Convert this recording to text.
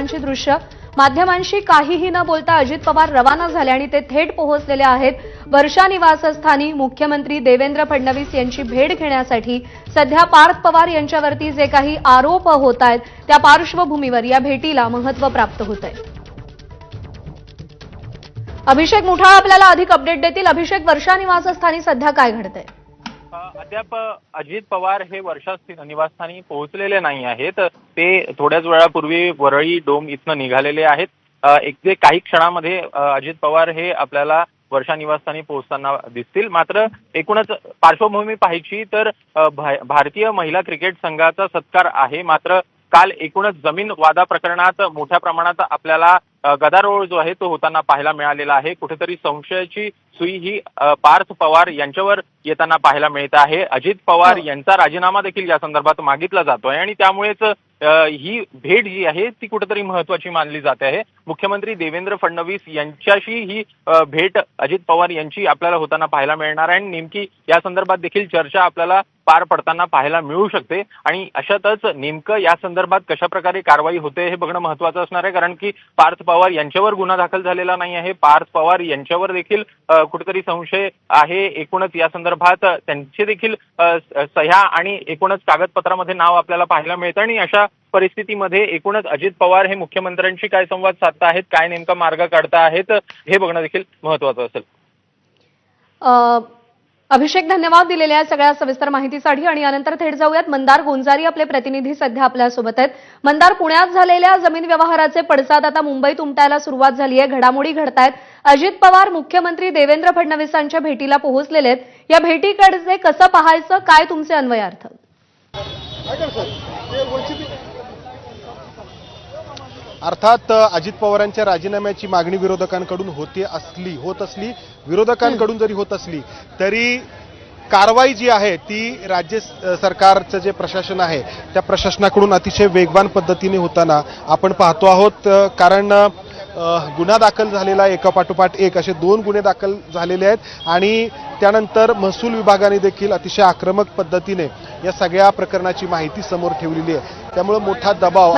पवारांची दृश्य। माध्यमांशी काहीही न बोलता अजित पवार रवाना झाले आणि ते थेट पोहोचलेले आहेत वर्षा निवासस्थानी मुख्यमंत्री देवेंद्र फडणवीस यांची भेट घेण्यासाठी। सध्या पार्थ पवार यांच्यावरती जे काही आरोप होत आहेत त्या पार्श्वभूमीवर या भेटीला महत्त्व प्राप्त होत आहे। अभिषेक मुठाळ आपल्याला अधिक अपडेट देतील। अभिषेक, वर्षा निवासस्थानी सध्या काय घडतंय? अद्याप अजित पवार हे वर्षा निवासस्थानी पोहोचलेले नाही आहेत। ते थोड्याच वेळापूर्वी वरळी डोम इथनं निघालेले आहेत। एक काही क्षणामध्ये अजित पवार हे आपल्याला वर्षा निवासस्थानी पोहोचताना दिसतील। मात्र एकूणच पार्श्वभूमी पाहायची तर भारतीय महिला क्रिकेट संघाचा सत्कार आहे। मात्र काल एकूणच जमीन वादा प्रकरणात मोठ्या प्रमाणात आपल्याला गदारोळ जो आहे तो होताना पाहायला मिळालेला आहे। कुठेतरी संशयाची सुई ही पार्थ पवार यांच्यावर येताना पाहायला मिळत आहे। अजित पवार यांचा राजीनामा देखील या संदर्भात मागितला जातोय आणि त्यामुळेच ही भेट जी आहे ती कुठेतरी महत्त्वाची मानली जाते आहे। मुख्यमंत्री देवेंद्र फडणवीस यांच्याशी ही भेट अजित पवार यांची आपल्याला होताना पाहायला मिळणार आहे आणि नेमकी या संदर्भात देखील चर्चा आपल्याला पार पडताना पाहायला मिळू शकते। आणि अशातच नेमकं या संदर्भात कशा प्रकारे कारवाई होते हे बघणं महत्त्वाचं असणार आहे, कारण की पार्थ पवार यांच्यावर गुन्हा दाखल झालेला नाही आहे। पार्थ पवार यांच्यावर देखील कुठेतरी संशय आहे। एकूणच या संदर्भात त्यांचे देखील सह्या आणि एकूणच कागदपत्रामध्ये नाव आपल्याला पाहायला मिळतं आणि अशा परिस्थितीमध्ये एकूणच अजित पवार हे मुख्यमंत्र्यांशी काय संवाद साधता आहेत, काय नेमका मार्ग काढता आहेत हे बघणं देखील महत्त्वाचं असेल। अभिषेक, धन्यवाद दिलेल्या सगळ्या सविस्तर माहितीसाठी। आणि यानंतर थेट जाऊयात, मंदार गोंजारी आपले प्रतिनिधी सध्या आपल्यासोबत आहेत। मंदार, पुण्यात झालेल्या जमीन व्यवहाराचे पडसाद आता मुंबईत उमटायला सुरुवात झाली आहे, घडामोडी घडतायत। अजित पवार मुख्यमंत्री देवेंद्र फडणवीसांच्या भेटीला पोहोचलेले आहेत। या भेटीकडे कसं पाहायचं, काय तुमचे अन्वयार्थ? अर्थात अजित पवारांच्या राजीनाम्याची मागणी विरोधकांकडून होत असली विरोधकांकडून जरी होत असली तरी कारवाई जी आहे ती राज्य सरकारचं जे प्रशासन आहे त्या प्रशासनाकडून अतिशय वेगवान पद्धतीने होताना आपण पाहतो आहोत। कारण गुन्हा दाखल झालेला एकापाठोपाठ एक असे 2 गुन्हे दाखल झालेले आहेत आणि त्यानंतर महसूल विभागाने देखील अतिशय आक्रमक पद्धतीने या सगळ्या प्रकरणाची माहिती समोर ठेवलेली आहे। त्यामुळे मोठा दबाव